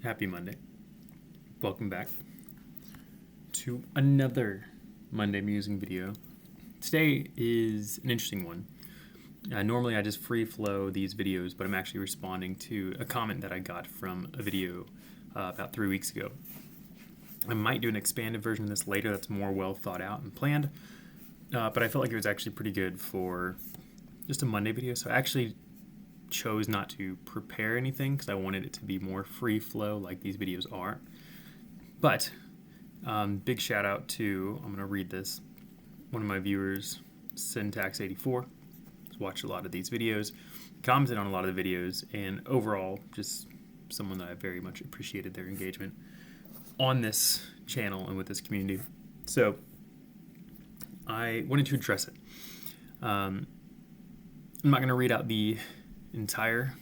Happy Monday. Welcome back to another Monday Musing video. Today is an interesting one. Normally I just free flow these videos, but I'm actually responding to a comment that I got from a video about 3 weeks ago. I might do an expanded version of this later that's more well thought out and planned, but I felt like it was actually pretty good for just a Monday video, so I actually chose not to prepare anything because I wanted it to be more free flow like these videos are. But big shout out to, I'm going to read this, one of my viewers, Syntax84, has watched a lot of these videos, commented on a lot of the videos, and overall just someone that I very much appreciated their engagement on this channel and with this community. So I wanted to address it. I'm not going to read out the entire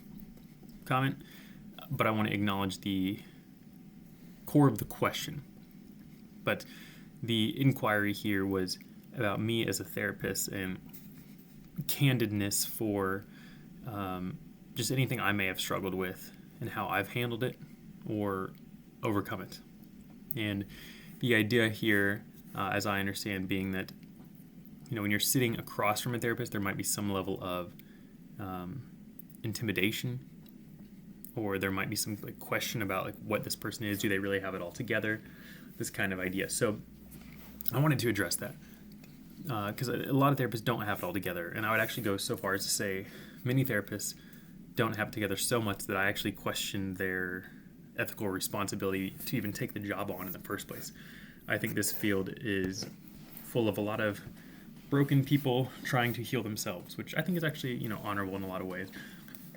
comment, but I want to acknowledge the core of the question. But the inquiry here was about me as a therapist and candidness for just anything I may have struggled with and how I've handled it or overcome it. And the idea here, as I understand, being that when you're sitting across from a therapist, there might be some level of intimidation, or there might be some question about what this person is. Do they really have it all together? This kind of idea. So I wanted to address that because a lot of therapists don't have it all together, and I would actually go so far as to say many therapists don't have it together so much that I actually question their ethical responsibility to even take the job on in the first place. I think this field is full of a lot of broken people trying to heal themselves, which I think is actually honorable in a lot of ways.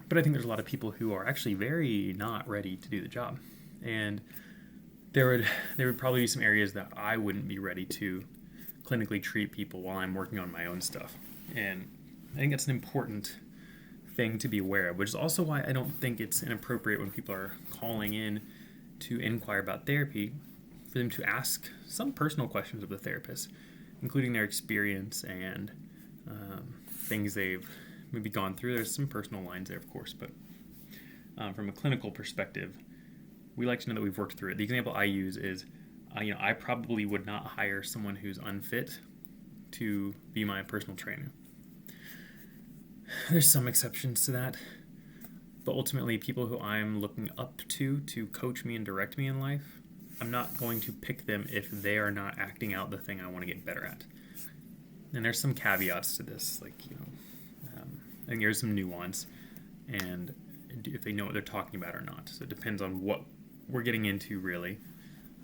But I think there's a lot of people who are actually very not ready to do the job, and there would probably be some areas that I wouldn't be ready to clinically treat people while I'm working on my own stuff. And I think that's an important thing to be aware of, which is also why I don't think it's inappropriate when people are calling in to inquire about therapy for them to ask some personal questions of the therapist, including their experience and things they've maybe gone through. There's some personal lines there, of course, but from a clinical perspective, we like to know that we've worked through it. The example I use is, I probably would not hire someone who's unfit to be my personal trainer. There's some exceptions to that, but ultimately people who I'm looking up to coach me and direct me in life, I'm not going to pick them if they are not acting out the thing I want to get better at. And there's some caveats to this, I think there's some nuance, and if they know what they're talking about or not. So it depends on what we're getting into, really,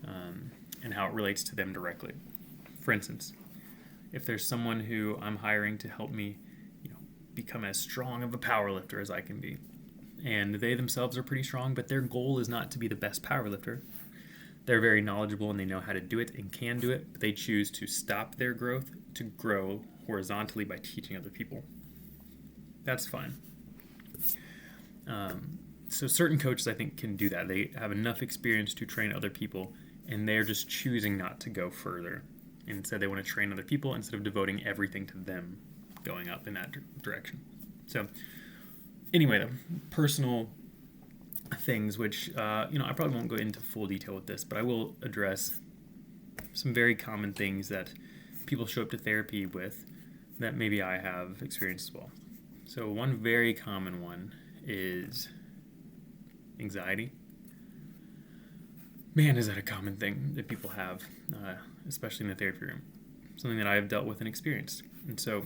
and how it relates to them directly. For instance, if there's someone who I'm hiring to help me, become as strong of a powerlifter as I can be, and they themselves are pretty strong, but their goal is not to be the best powerlifter. They're very knowledgeable and they know how to do it and can do it, but they choose to stop their growth to grow horizontally by teaching other people. That's fine. So certain coaches, I think, can do that. They have enough experience to train other people, and they're just choosing not to go further. Instead, they want to train other people instead of devoting everything to them going up in that direction. So anyway, the personal things, which, I probably won't go into full detail with this, but I will address some very common things that people show up to therapy with that maybe I have experienced as well. So one very common one is anxiety. Man, is that a common thing that people have, especially in the therapy room. Something that I have dealt with and experienced. And so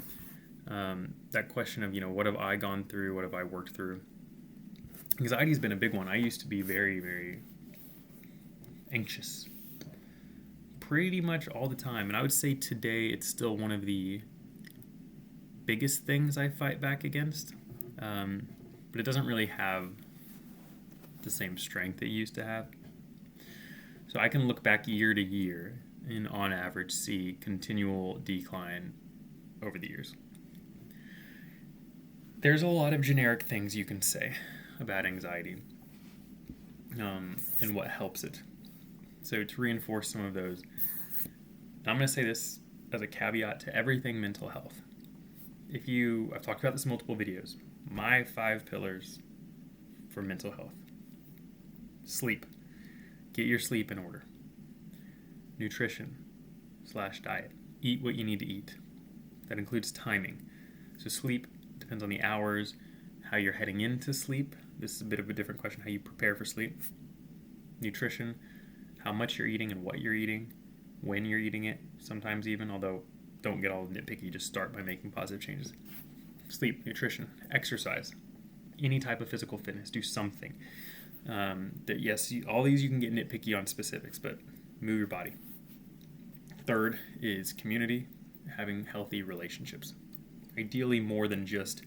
that question of, what have I gone through? What have I worked through? Anxiety has been a big one. I used to be very, very anxious pretty much all the time. And I would say today it's still one of the biggest things I fight back against. But it doesn't really have the same strength it used to have. So I can look back year to year and on average see continual decline over the years. There's a lot of generic things you can say about anxiety and what helps it. So to reinforce some of those, I'm going to say this as a caveat to everything mental health. I've talked about this in multiple videos, my 5 pillars for mental health: sleep, Get your sleep in order. Nutrition/diet. Eat what you need to eat. That includes timing. So sleep depends on the hours, how you're heading into sleep. This is a bit of a different question, how you prepare for sleep. Nutrition, how much you're eating and what you're eating, when you're eating it, sometimes even, although don't get all nitpicky, just start by making positive changes. Sleep, nutrition, exercise, any type of physical fitness, do something. Yes, all these you can get nitpicky on specifics, but move your body. Third is community, having healthy relationships. Ideally more than just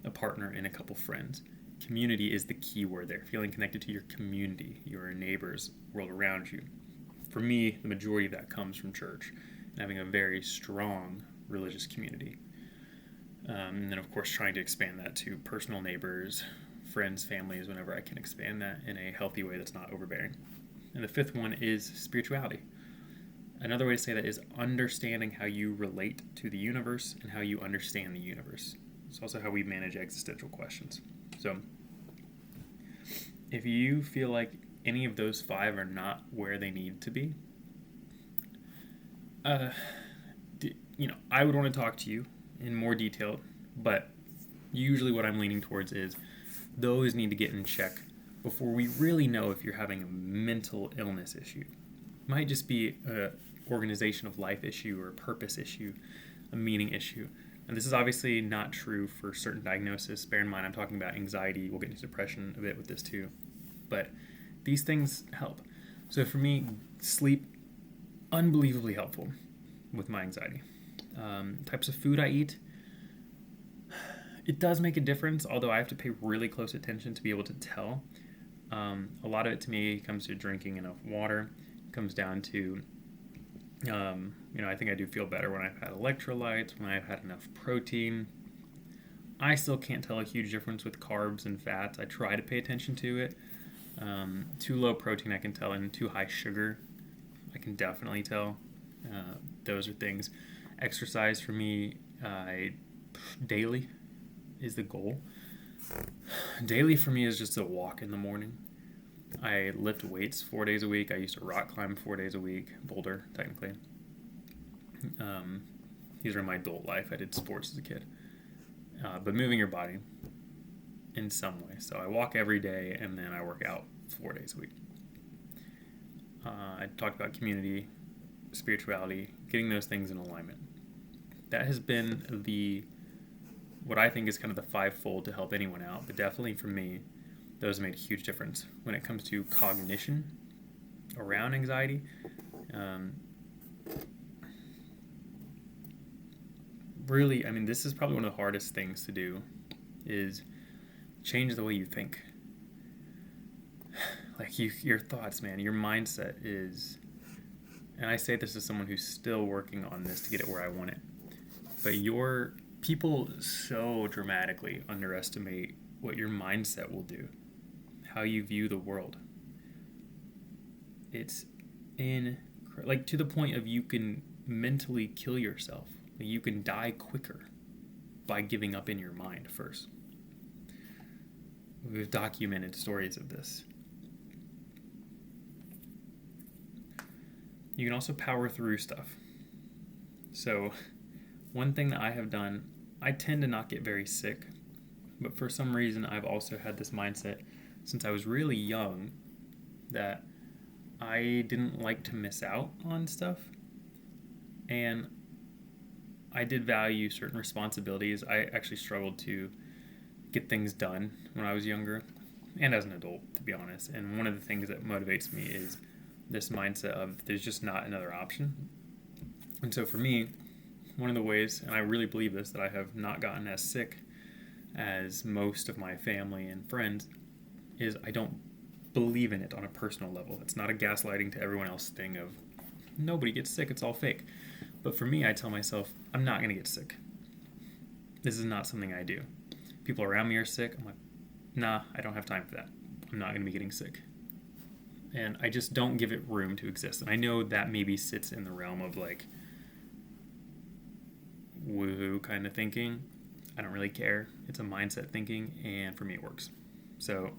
a partner and a couple friends. Community is the key word there, feeling connected to your community, your neighbors, world around you. For me, the majority of that comes from church and having a very strong religious community. And then, of course, trying to expand that to personal neighbors, friends, families, whenever I can expand that in a healthy way that's not overbearing. And the fifth one is spirituality. Another way to say that is understanding how you relate to the universe and how you understand the universe. It's also how we manage existential questions. So, if you feel like any of those 5 are not where they need to be, I would want to talk to you in more detail, but usually what I'm leaning towards is those need to get in check before we really know if you're having a mental illness issue. It might just be an organization of life issue or a purpose issue, a meaning issue. And this is obviously not true for certain diagnoses. Bear in mind, I'm talking about anxiety. We'll get into depression a bit with this too. But these things help. So for me, sleep, unbelievably helpful with my anxiety. Types of food I eat, it does make a difference, although I have to pay really close attention to be able to tell. A lot of it to me comes to drinking enough water. It comes down to I think I do feel better when I've had electrolytes, when I've had enough protein. I still can't tell a huge difference with carbs and fats. I try to pay attention to it. Too low protein I can tell, and too high sugar I can definitely tell. Those are things. Exercise for me, daily is the goal. Daily for me is just a walk in the morning. I lift weights 4 days a week. I used to rock climb 4 days a week, boulder, technically. These are in my adult life. I did sports as a kid. But moving your body in some way. So I walk every day, and then I work out 4 days a week. I talked about community, spirituality, getting those things in alignment. That has been what I think is kind of the 5-fold to help anyone out, but definitely for me, those made a huge difference when it comes to cognition around anxiety. Really, this is probably one of the hardest things to do, is change the way you think. Like your thoughts, man, your mindset is, and I say this as someone who's still working on this to get it where I want it, but people so dramatically underestimate what your mindset will do, how you view the world. It's to the point of you can mentally kill yourself. You can die quicker by giving up in your mind first. We've documented stories of this. You can also power through stuff. So, one thing that I have done, I tend to not get very sick, but for some reason I've also had this mindset since I was really young that I didn't like to miss out on stuff, and I did value certain responsibilities. I actually struggled to get things done when I was younger and as an adult, to be honest. And one of the things that motivates me is this mindset of there's just not another option. And so for me, one of the ways, and I really believe this, that I have not gotten as sick as most of my family and friends, is I don't believe in it on a personal level. It's not a gaslighting to everyone else thing of nobody gets sick, it's all fake. But for me, I tell myself, I'm not going to get sick. This is not something I do. People around me are sick. I'm like, nah, I don't have time for that. I'm not going to be getting sick. And I just don't give it room to exist. And I know that maybe sits in the realm of like woohoo kind of thinking. I don't really care. It's a mindset thinking, and for me it works. So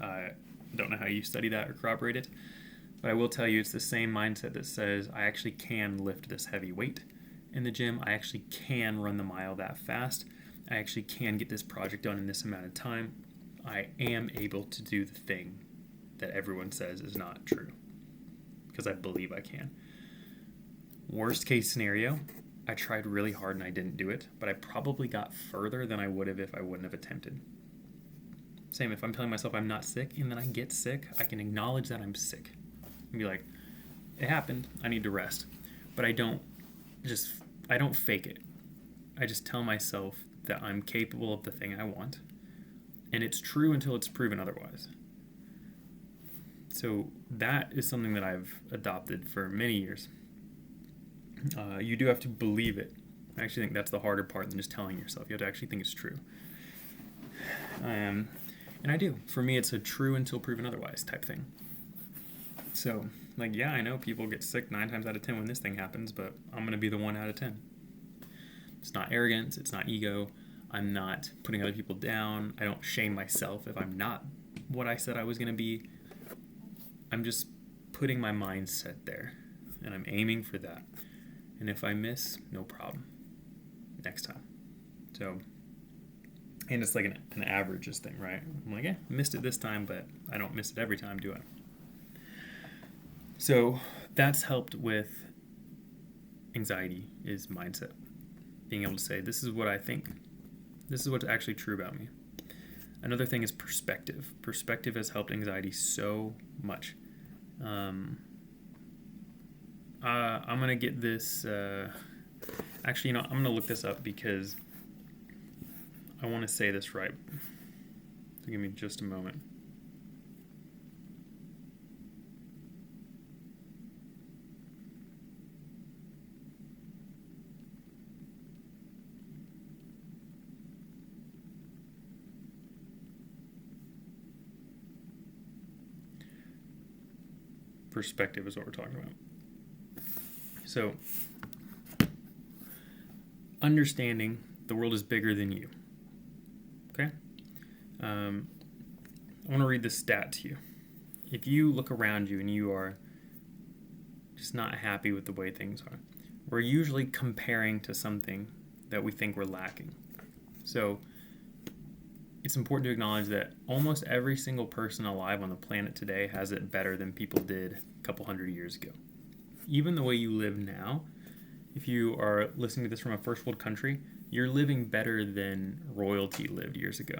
I don't know how you study that or corroborate it, But I will tell you, it's the same mindset that says, I actually can lift this heavy weight in the gym. I actually can run the mile that fast. I actually can get this project done in this amount of time. I am able to do the thing that everyone says is not true, because I believe I can. Worst case scenario, I tried really hard and I didn't do it, but I probably got further than I would have if I wouldn't have attempted. Same, if I'm telling myself I'm not sick and then I get sick, I can acknowledge that I'm sick and be like, it happened, I need to rest. But I don't fake it. I just tell myself that I'm capable of the thing I want, and it's true until it's proven otherwise. So that is something that I've adopted for many years. You do have to believe it. I actually think that's the harder part than just telling yourself. You have to actually think it's true. And I do. For me, it's a true until proven otherwise type thing. So, yeah, I know people get sick 9 times out of 10 when this thing happens, but I'm going to be the 1 out of 10. It's not arrogance. It's not ego. I'm not putting other people down. I don't shame myself if I'm not what I said I was going to be. I'm just putting my mindset there, and I'm aiming for that. And if I miss, no problem. Next time. So, and it's like an averages thing, right? I'm like, missed it this time, but I don't miss it every time, do I? So that's helped with anxiety, is mindset. Being able to say, this is what I think. This is what's actually true about me. Another thing is perspective. Perspective has helped anxiety so much. I'm going to get this... Actually, I'm going to look this up because I want to say this right. So give me just a moment. Perspective is what we're talking about. So, understanding the world is bigger than you. Okay? I want to read this stat to you. If you look around you and you are just not happy with the way things are, we're usually comparing to something that we think we're lacking. So, it's important to acknowledge that almost every single person alive on the planet today has it better than people did a couple hundred years ago. Even the way you live now, if you are listening to this from a first world country, you're living better than royalty lived years ago.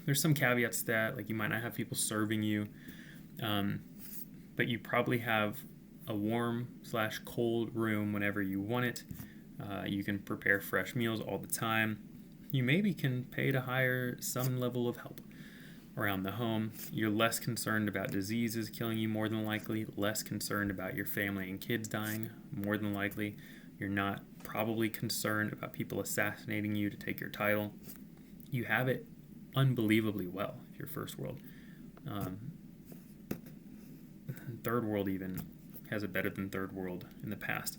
There's some caveats to that, like you might not have people serving you, but you probably have a warm/cold room whenever you want it. You can prepare fresh meals all the time. You maybe can pay to hire some level of help around the home. You're less concerned about diseases killing you, more than likely, less concerned about your family and kids dying, more than likely. You're not probably concerned about people assassinating you to take your title. You have it unbelievably well if you're first world. Third world even has it better than third world in the past.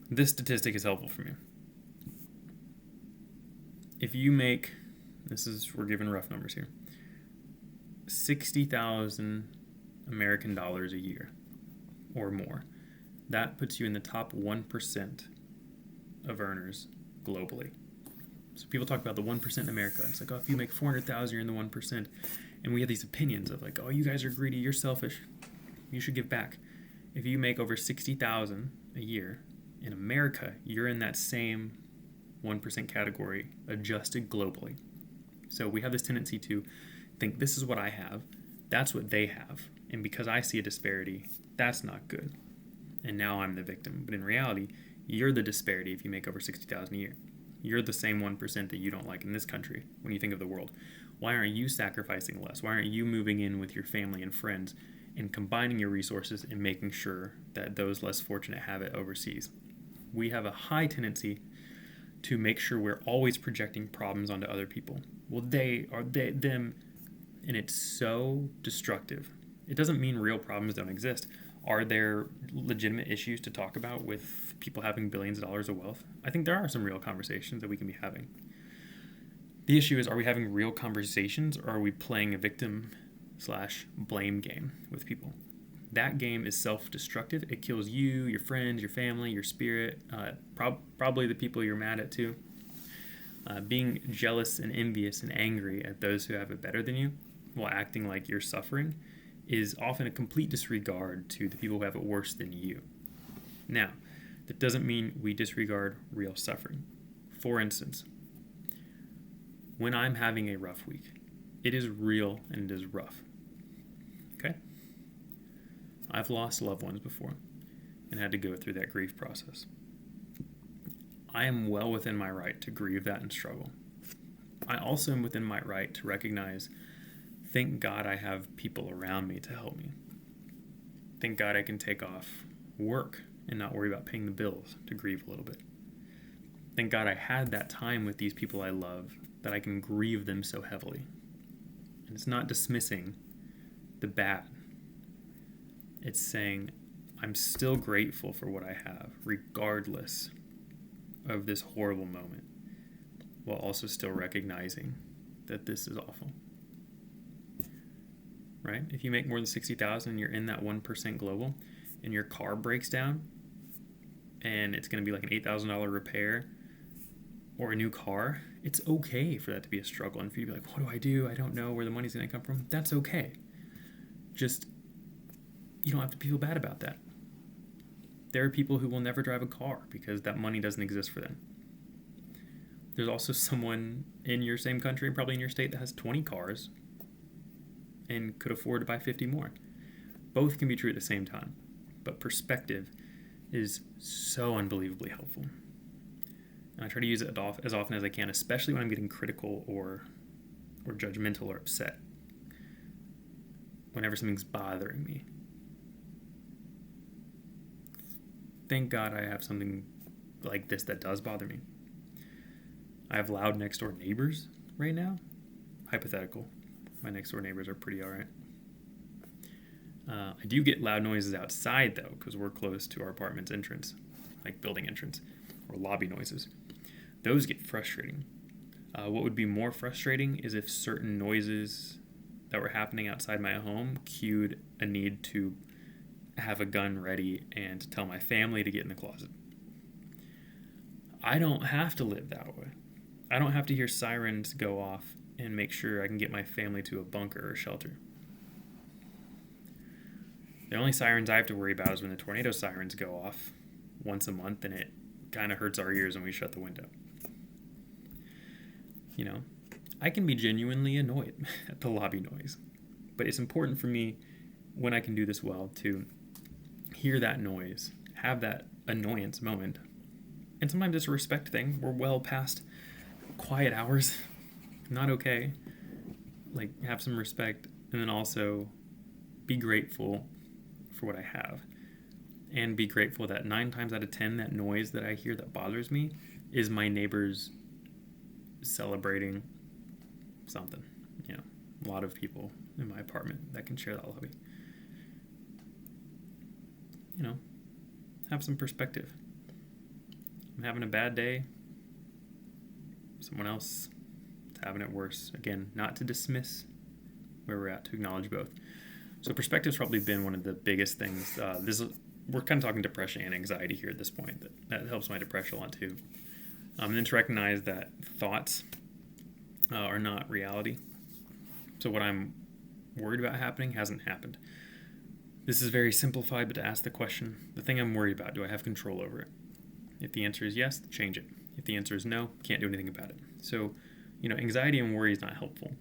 This statistic is helpful for me. If you make, we're giving rough numbers here, 60,000 American dollars a year or more, that puts you in the top 1% of earners globally. So people talk about the 1% in America. It's like, if you make 400,000, you're in the 1%. And we have these opinions of like, you guys are greedy, you're selfish, you should give back. If you make over 60,000 a year in America, you're in that same 1% category, adjusted globally. So we have this tendency to think, this is what I have, that's what they have, and because I see a disparity, that's not good, and now I'm the victim. But in reality, you're the disparity if you make over 60,000 a year. You're the same 1% that you don't like in this country when you think of the world. Why aren't you sacrificing less? Why aren't you moving in with your family and friends and combining your resources and making sure that those less fortunate have it overseas? We have a high tendency to make sure we're always projecting problems onto other people. Well, them, and it's so destructive. It doesn't mean real problems don't exist. Are there legitimate issues to talk about with people having billions of dollars of wealth? I think there are some real conversations that we can be having. The issue is, are we having real conversations, or are we playing a victim/blame game with people? that game is self-destructive. It kills you, your friends, your family, your spirit, probably the people you're mad at too. Being jealous and envious and angry at those who have it better than you while acting like you're suffering is often a complete disregard to the people who have it worse than you. Now, that doesn't mean we disregard real suffering. For instance, when I'm having a rough week, it is real and it is rough. Okay? I've lost loved ones before and had to go through that grief process. I am well within my right to grieve that and struggle. I also am within my right to recognize, thank God I have people around me to help me. Thank God I can take off work and not worry about paying the bills to grieve a little bit. Thank God I had that time with these people I love that I can grieve them so heavily. And it's not dismissing the bad. It's saying, I'm still grateful for what I have, regardless of this horrible moment, while also still recognizing that this is awful. Right? If you make more than $60,000 and you're in that 1% global and your car breaks down and it's going to be like an $8,000 repair or a new car, it's okay for that to be a struggle. And for you to be like, what do I do? I don't know where the money's going to come from. That's okay. Just, you don't have to feel bad about that. There are people who will never drive a car because that money doesn't exist for them. There's also someone in your same country, probably in your state, that has 20 cars and could afford to buy 50 more. Both can be true at the same time. But perspective is so unbelievably helpful. And I try to use it as often as I can, especially when I'm getting critical or judgmental or upset. Whenever something's bothering me. Thank God I have something like this that does bother me. I have loud next door neighbors right now. Hypothetical. My next door neighbors are pretty alright. I do get loud noises outside though, because we're close to our apartment's entrance, like building entrance, or lobby noises. Those get frustrating. What would be more frustrating is if certain noises that were happening outside my home cued a need to have a gun ready and tell my family to get in the closet. I don't have to live that way. I don't have to hear sirens go off and make sure I can get my family to a bunker or shelter. The only sirens I have to worry about is when the tornado sirens go off once a month and it kind of hurts our ears when we shut the window. You know, I can be genuinely annoyed at the lobby noise, but it's important for me when I can do this well to hear that noise, have that annoyance moment. And sometimes it's a respect thing. We're well past quiet hours. Not okay. Like, have some respect, and then also be grateful for what I have. And be grateful that 9 times out of 10, that noise that I hear that bothers me is my neighbors celebrating something. You know, a lot of people in my apartment that can share that lobby. You know, have some perspective. I'm having a bad day. Someone else is having it worse. Again, not to dismiss where we're at, to acknowledge both. So perspective's probably been one of the biggest things. We're kind of talking depression and anxiety here at this point. That helps my depression a lot too. And then to recognize that thoughts are not reality. So what I'm worried about happening hasn't happened. This is very simplified, but to ask the question, the thing I'm worried about, do I have control over it? If the answer is yes, change it. If the answer is no, can't do anything about it. So, anxiety and worry is not helpful.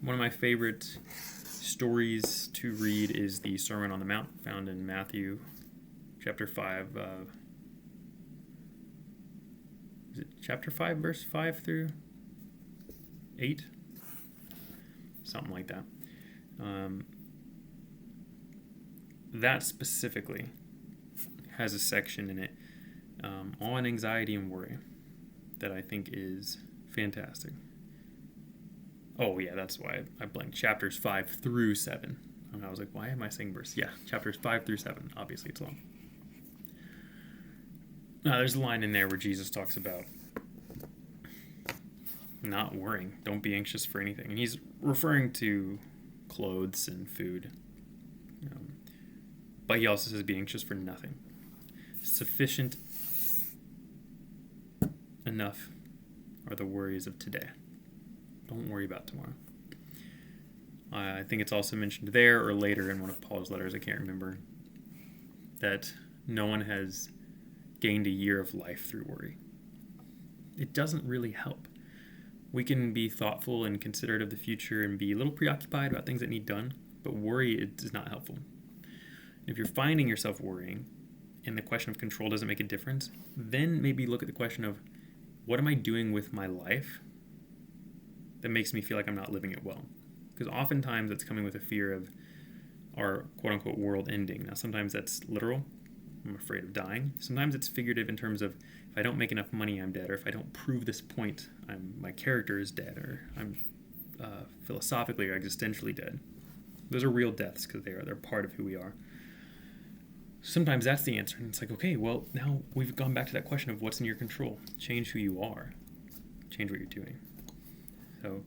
One of my favorite stories to read is the Sermon on the Mount, found in Matthew chapter 5. Is it chapter 5, verse 5 through 8? Something like that. That specifically has a section in it on anxiety and worry that I think is fantastic. Oh, yeah, that's why I blanked. Chapters 5 through 7. And I was like, why am I saying verse? Yeah, chapters 5 through 7. Obviously, it's long. There's a line in there where Jesus talks about not worrying. Don't be anxious for anything. And he's referring to clothes and food. But he also says be anxious for nothing. Sufficient enough are the worries of today. Don't worry about tomorrow. I think it's also mentioned there or later in one of Paul's letters, I can't remember, that no one has gained a year of life through worry. It doesn't really help. We can be thoughtful and considerate of the future and be a little preoccupied about things that need done, but worry is not helpful. If you're finding yourself worrying and the question of control doesn't make a difference, then maybe look at the question of what am I doing with my life that makes me feel like I'm not living it well? Because oftentimes it's coming with a fear of our quote-unquote world ending. Now, sometimes that's literal. I'm afraid of dying. Sometimes it's figurative in terms of if I don't make enough money, I'm dead. Or if I don't prove this point, my character is dead. Or I'm philosophically or existentially dead. Those are real deaths because they're part of who we are. Sometimes that's the answer. And it's like, okay, well, now we've gone back to that question of what's in your control. Change who you are. Change what you're doing. So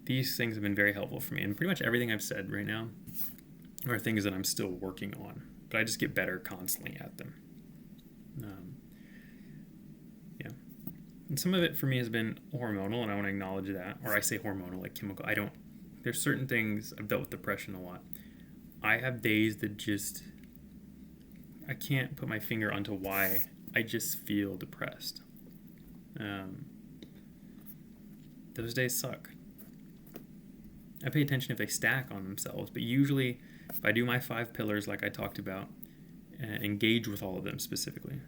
these things have been very helpful for me. And pretty much everything I've said right now are things that I'm still working on. But I just get better constantly at them. And some of it for me has been hormonal, and I want to acknowledge that. Or I say hormonal, like chemical. There's certain things, I've dealt with depression a lot. I have days that just, I can't put my finger onto why I just feel depressed. Those days suck. I pay attention if they stack on themselves, but usually if I do my 5 pillars like I talked about, engage with all of them specifically.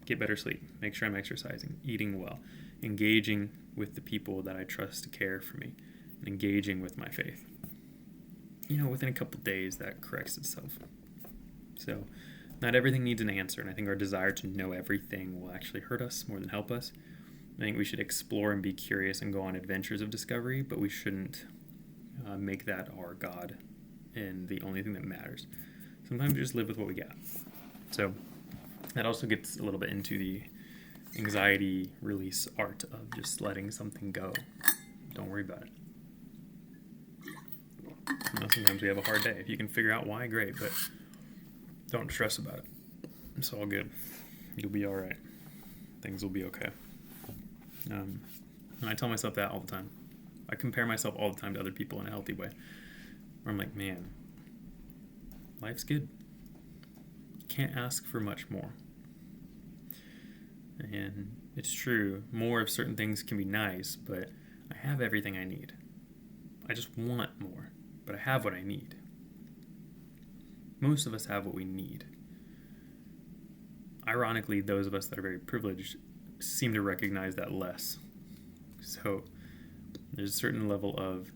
Get better sleep, make sure I'm exercising, eating well, engaging with the people that I trust to care for me, and engaging with my faith. Within a couple days that corrects itself. So not everything needs an answer, and I think our desire to know everything will actually hurt us more than help us. I think we should explore and be curious and go on adventures of discovery, but we shouldn't make that our God and the only thing that matters. Sometimes we just live with what we got. So that also gets a little bit into the anxiety release art of just letting something go. Don't worry about it. Sometimes we have a hard day. If you can figure out why, great, but don't stress about it. It's all good. You'll be all right. Things will be okay. And I tell myself that all the time. I compare myself all the time to other people in a healthy way. Where I'm like, man, life's good. Can't ask for much more. And it's true, more of certain things can be nice, but I have everything I need. I just want more, but I have what I need. Most of us have what we need. Ironically, those of us that are very privileged seem to recognize that less. So there's a certain level of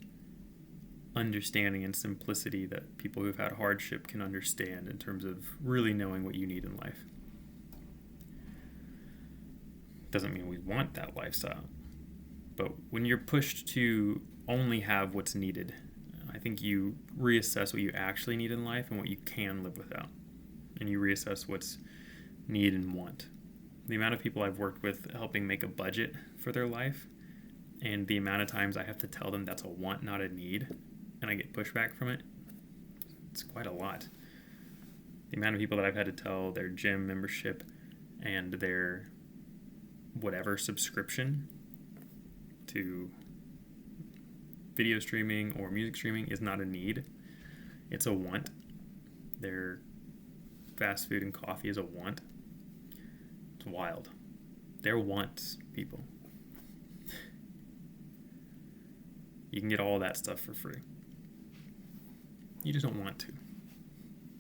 understanding and simplicity that people who've had hardship can understand in terms of really knowing what you need in life. Doesn't mean we want that lifestyle. But when you're pushed to only have what's needed, I think you reassess what you actually need in life and what you can live without. And you reassess what's need and want. The amount of people I've worked with helping make a budget for their life, and the amount of times I have to tell them that's a want, not a need, and I get pushback from it, it's quite a lot. The amount of people that I've had to tell their gym membership and their whatever subscription to video streaming or music streaming is not a need, it's a want. Their fast food and coffee is a want. It's wild. They're wants, people. You can get all that stuff for free. You just don't want to.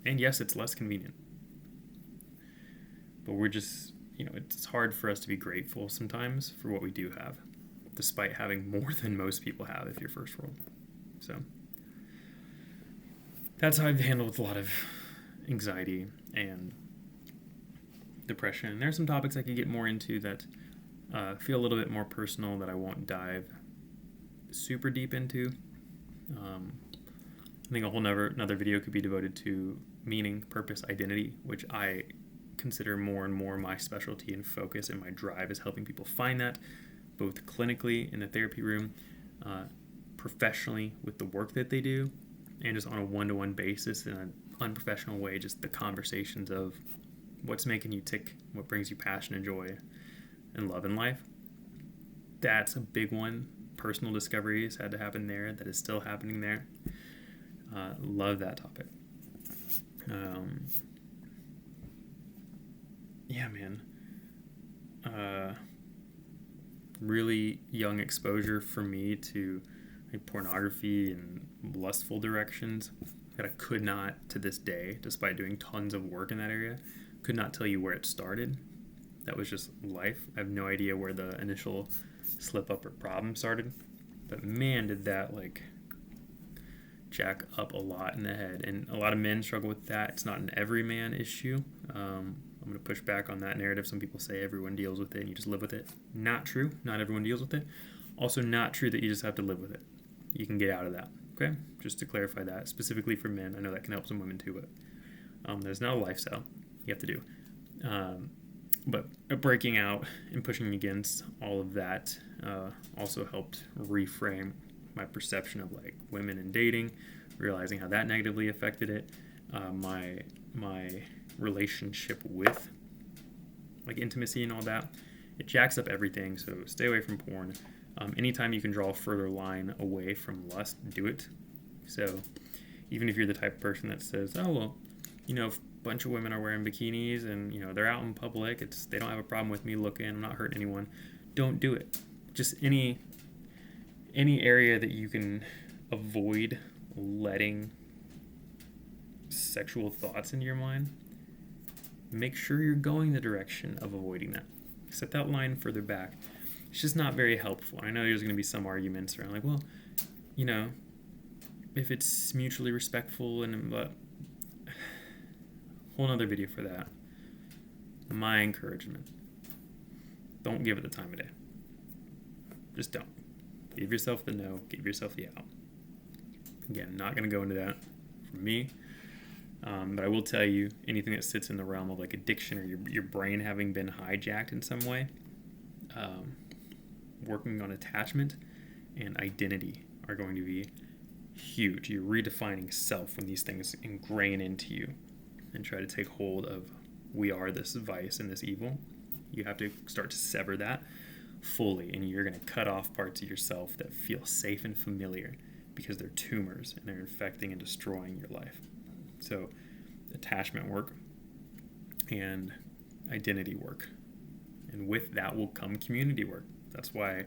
And yes, it's less convenient. But we're just, it's hard for us to be grateful sometimes for what we do have, despite having more than most people have if you're first world. So that's how I've handled a lot of anxiety and depression. There's some topics I could get more into that feel a little bit more personal that I won't dive super deep into. I think a whole another video could be devoted to meaning, purpose, identity, which I consider more and more my specialty and focus, and my drive is helping people find that, both clinically in the therapy room, professionally with the work that they do, and just on a one-to-one basis in an unprofessional way, just the conversations of what's making you tick, what brings you passion and joy and love in life. That's a big one. Personal discoveries had to happen there. That is still happening there. Love that topic. Yeah, man. Really young exposure for me to like pornography and lustful directions that I could not, to this day, despite doing tons of work in that area, could not tell you where it started. That was just life. I have no idea where the initial slip up or problem started, but man, did that like jack up a lot in the head. And a lot of men struggle with that. It's not an every man issue. I'm going to push back on that narrative. Some people say everyone deals with it and you just live with it. Not true. Not everyone deals with it. Also not true that you just have to live with it. You can get out of that. Okay? Just to clarify that. Specifically for men. I know that can help some women too, but there's not a lifestyle you have to do. But breaking out and pushing against all of that also helped reframe my perception of like women and dating, realizing how that negatively affected it, my relationship with like intimacy and all that. It jacks up everything, so stay away from porn. Anytime you can draw a further line away from lust, do it. So even if you're the type of person that says, oh, well, if a bunch of women are wearing bikinis and, they're out in public, they don't have a problem with me looking, I'm not hurting anyone, don't do it. Just any area that you can avoid letting sexual thoughts into your mind, make sure you're going the direction of avoiding that. Set that line further back. It's just not very helpful. I know there's going to be some arguments around like, well, if it's mutually respectful and whole nother video for that. My encouragement, don't give it the time of day. Just don't. Give yourself the no, give yourself the out. Again, not going to go into that for me. But I will tell you, anything that sits in the realm of like addiction or your brain having been hijacked in some way, working on attachment and identity are going to be huge. You're redefining self when these things ingrain into you and try to take hold of we are this vice and this evil. You have to start to sever that fully, and you're going to cut off parts of yourself that feel safe and familiar because they're tumors and they're infecting and destroying your life. So attachment work and identity work, and with that will come community work. That's why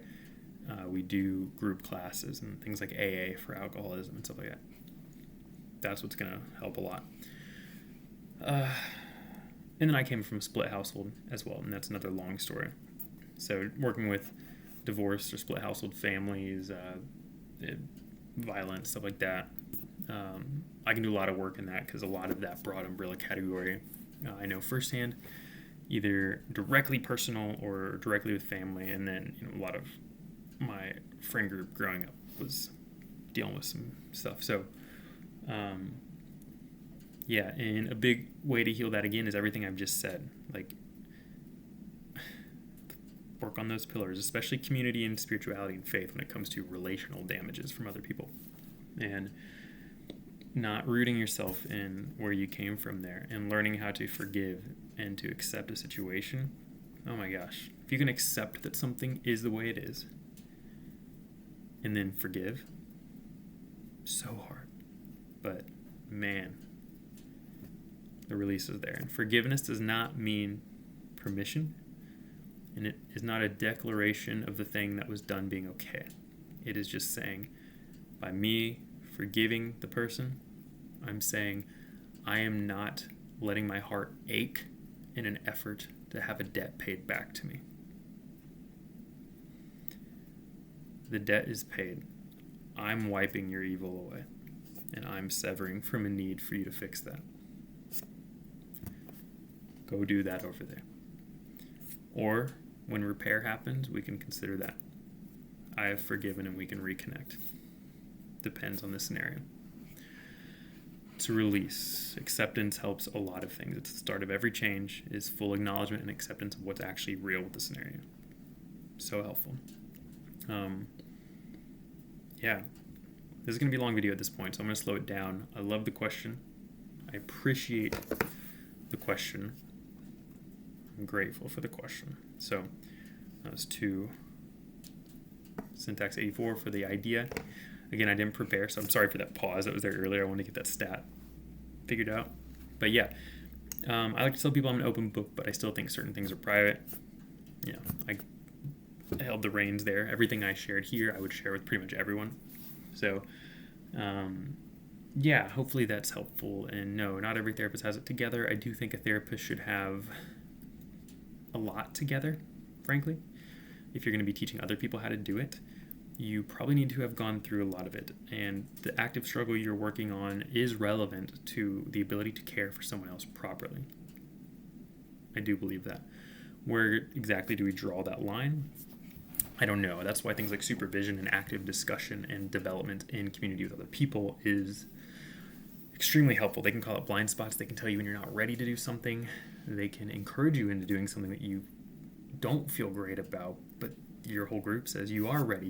we do group classes and things like AA for alcoholism and stuff like that. That's what's going to help a lot. And then I came from a split household as well, and that's another long story. So working with divorced or split household families, violence, stuff like that, I can do a lot of work in that because a lot of that broad umbrella category I know firsthand, either directly personal or directly with family. And then a lot of my friend group growing up was dealing with some stuff. So yeah, and a big way to heal that again is everything I've just said. Like, work on those pillars, especially community and spirituality and faith when it comes to relational damages from other people. And not rooting yourself in where you came from there and learning how to forgive and to accept a situation. Oh my gosh. If you can accept that something is the way it is and then forgive, so hard. But man, the release is there. And forgiveness does not mean permission, and it is not a declaration of the thing that was done being okay. It is just saying, by me forgiving the person, I'm saying I am not letting my heart ache in an effort to have a debt paid back to me. The debt is paid. I'm wiping your evil away, and I'm severing from a need for you to fix that. Go do that over there. Or when repair happens, we can consider that. I have forgiven and we can reconnect. Depends on the scenario. To release. Acceptance helps a lot of things. It's the start of every change, is full acknowledgement and acceptance of what's actually real with the scenario. So helpful. Yeah. This is going to be a long video at this point, so I'm going to slow it down. I love the question. I appreciate the question. I'm grateful for the question. So that was 2. Syntax 84 for the idea. Again, I didn't prepare, so I'm sorry for that pause that was there earlier. I wanted to get that stat figured out. But yeah, I like to tell people I'm an open book, but I still think certain things are private. I held the reins there. Everything I shared here, I would share with pretty much everyone. So, yeah, hopefully that's helpful. And no, not every therapist has it together. I do think a therapist should have a lot together, frankly. If you're going to be teaching other people how to do it, you probably need to have gone through a lot of it. And the active struggle you're working on is relevant to the ability to care for someone else properly. I do believe that. Where exactly do we draw that line? I don't know. That's why things like supervision and active discussion and development in community with other people is extremely helpful. They can call it blind spots. They can tell you when you're not ready to do something. They can encourage you into doing something that you don't feel great about, but your whole group says you are ready.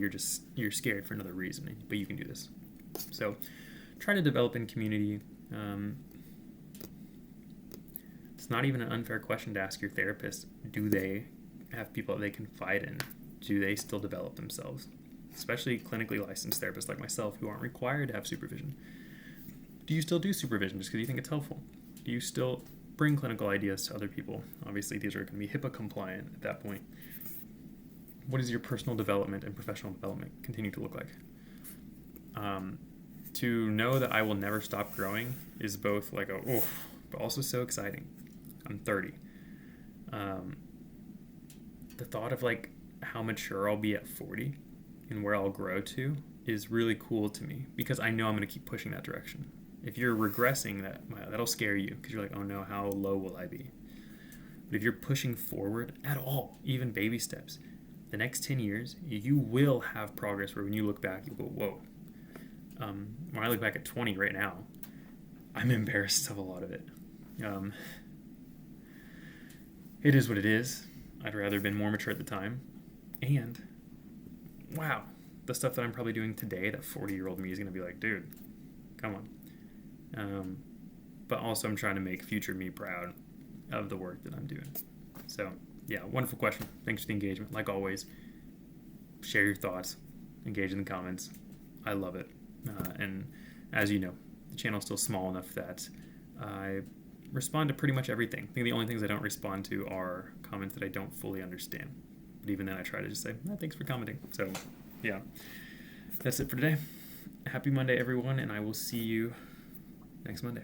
You're scared for another reason, but you can do this. So try to develop in community. It's not even an unfair question to ask your therapist. Do they have people that they confide in? Do they still develop themselves? Especially clinically licensed therapists like myself who aren't required to have supervision. Do you still do supervision just because you think it's helpful? Do you still bring clinical ideas to other people? Obviously, these are going to be HIPAA compliant at that point. What does your personal development and professional development continue to look like? To know that I will never stop growing is both like a oof, but also so exciting. I'm 30. The thought of like how mature I'll be at 40 and where I'll grow to is really cool to me because I know I'm going to keep pushing that direction. If you're regressing, that'll scare you because you're like, oh no, how low will I be? But if you're pushing forward at all, even baby steps, the next 10 years, you will have progress where when you look back, you'll go, whoa. When I look back at 20 right now, I'm embarrassed of a lot of it. It is what it is. I'd rather have been more mature at the time. And, wow, the stuff that I'm probably doing today, that 40-year-old me is going to be like, dude, come on. But also I'm trying to make future me proud of the work that I'm doing. So, yeah, wonderful question. Thanks for the engagement. Like always, share your thoughts, engage in the comments. I love it. And as you know, the channel is still small enough that I respond to pretty much everything. I think the only things I don't respond to are comments that I don't fully understand. But even then, I try to just say, thanks for commenting. So, yeah, that's it for today. Happy Monday, everyone, and I will see you next Monday.